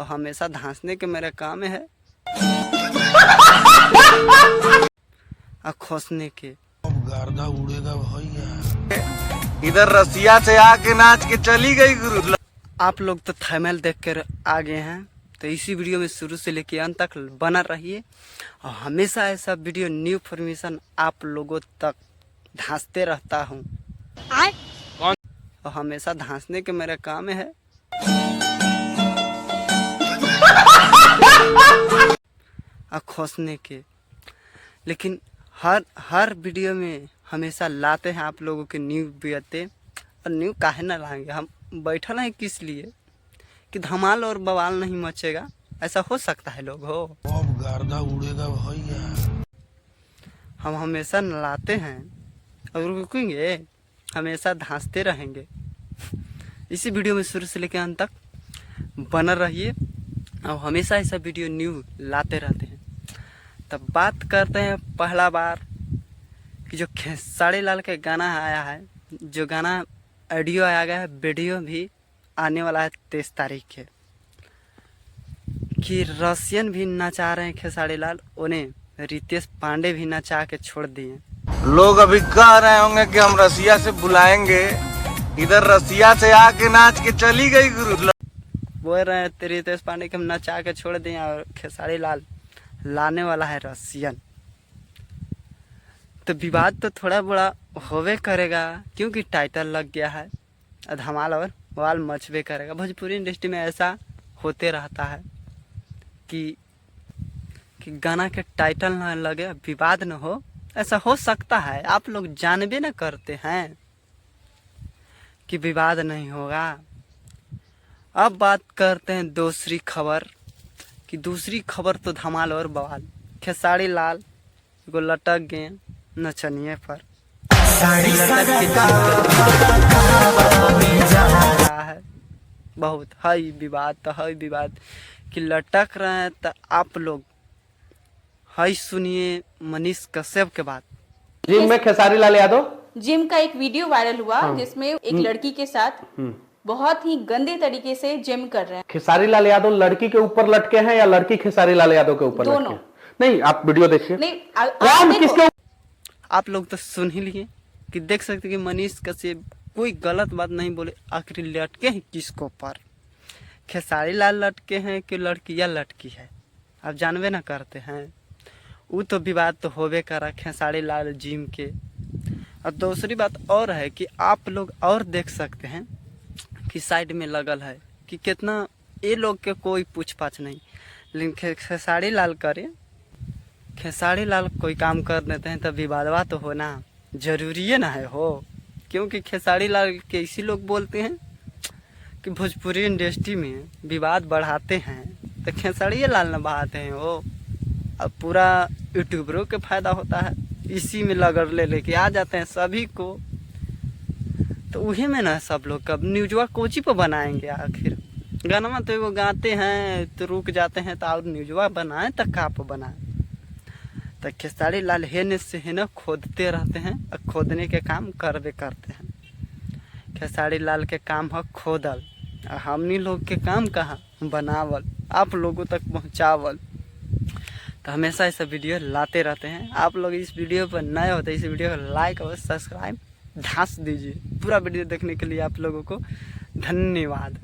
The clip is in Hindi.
और हमेशा धांसने के मेरे काम है और खोसने के। अब गर्दा उड़ेगा भैया। इधर रसिया से आके नाच के चली गई गुरु। आप लोग तो थंबनेल देख कर आ गए हैं, तो इसी वीडियो में शुरू से लेकर अंत तक बना रहिए और हमेशा ऐसा वीडियो न्यू इन्फॉर्मेशन आप लोगों तक धांसते रहता हूँ। और हमेशा धांसने के मेरा काम है और खोसने के। लेकिन हर वीडियो में हमेशा लाते हैं आप लोगों के न्यू बातें। और न्यू काहे ना लाएंगे, हम बैठल हैं किस लिए कि धमाल और बवाल नहीं मचेगा। ऐसा हो सकता है लोग हो, अब गर्दा उड़ेगा भैया। हम हमेशा लाते हैं और रुकेंगे, हमेशा धांसते रहेंगे। इसी वीडियो में शुरू से लेकर अंत तक बना रहिए और हमेशा ऐसा वीडियो न्यू लाते रहते हैं। तब बात करते हैं पहला बार कि जो खेसारी लाल के गाना आया है, जो गाना ऑडियो आया गया है, वीडियो भी आने वाला है 23 तारीख के, कि रसियन भी नचा रहे हैं खेसारी लाल, उन्हें रितेश पांडे भी नचा के छोड़ दिए। लोग अभी कह रहे होंगे कि हम रसिया से बुलाएंगे, इधर रसिया से आके नाच के चली गई गुरु। बोल रहे हैं रितेश पांडे के हम नचा के छोड़ दिए और खेसारी लाल लाने वाला है रसियन। तो विवाद तो थोड़ा बड़ा होवे करेगा, क्योंकि टाइटल लग गया है, धमाल और बवाल मचवे करेगा। भोजपुरी इंडस्ट्री में ऐसा होते रहता है कि गाना के टाइटल न लगे, विवाद न हो। ऐसा हो सकता है, आप लोग जानबे न करते हैं कि विवाद नहीं होगा। अब बात करते हैं दूसरी खबर, कि दूसरी खबर तो धमाल और बवाल। खेसारी लाल को लटक गए नचनिए पर, है बहुत है विवाद, तो है विवाद कि लटक रहे हैं। तो आप लोग है सुनिए मनीष कश्यप के बात। जिम में खेसारी लाल यादव जिम का एक वीडियो वायरल हुआ जिसमें एक लड़की के साथ बहुत ही गंदे तरीके से जिम कर रहे हैं। खेसारी लाल यादव लड़की के ऊपर लटके हैं या लड़की खेसारी लाल यादव के ऊपर? दोनों। नहीं, आप वीडियो देखिए। नहीं, कौन किसके? आप लोग तो सुन ही लिए कि देख सकते कि मनीष कश्यप कोई गलत बात नहीं बोले, आखिर लटके हैं किसको पर? खेसारी लाल लटके हैं कि लड़कियां लटकी है, आप जानबे ना करते हैं। वो तो विवाद तो होबे करा खेसारी लाल जिम के। और दूसरी बात और है कि आप लोग और देख सकते हैं कि साइड में लगल है कि कितना ये लोग के कोई पूछ पाछ नहीं, लेकिन खेसारी लाल करे, खेसारी लाल कोई काम कर देते हैं तो विवादवा तो होना जरूरी है ना है हो। क्योंकि खेसारी लाल के इसी लोग बोलते हैं कि भोजपुरी इंडस्ट्री में विवाद बढ़ाते हैं, तो खेसारी लाल न बढ़ाते हैं वो। अब पूरा यूट्यूबरों के फायदा होता है, इसी में लगड़ लेके आ जाते हैं सभी को। तो वही में ना सब लोग कब न्यूजवा कोची पर बनाएंगे? आखिर गाना तो वो गाते हैं तो रुक जाते हैं, तो और न्यूजवा बनाए तो का पर बनाए? तो खेसारी लाल हेने से हेने खोदते रहते हैं और खोदने के काम करबे करते हैं। खेसारी लाल के काम है खोदल, और हमनी लोग के काम कहाँ बनावल, आप लोगों तक पहुँचावल। तो हमेशा ऐसा वीडियो लाते रहते हैं। आप लोग इस वीडियो पर नए होते इस वीडियो को लाइक और सब्सक्राइब धांस दीजिए। पूरा वीडियो देखने के लिए आप लोगों को धन्यवाद।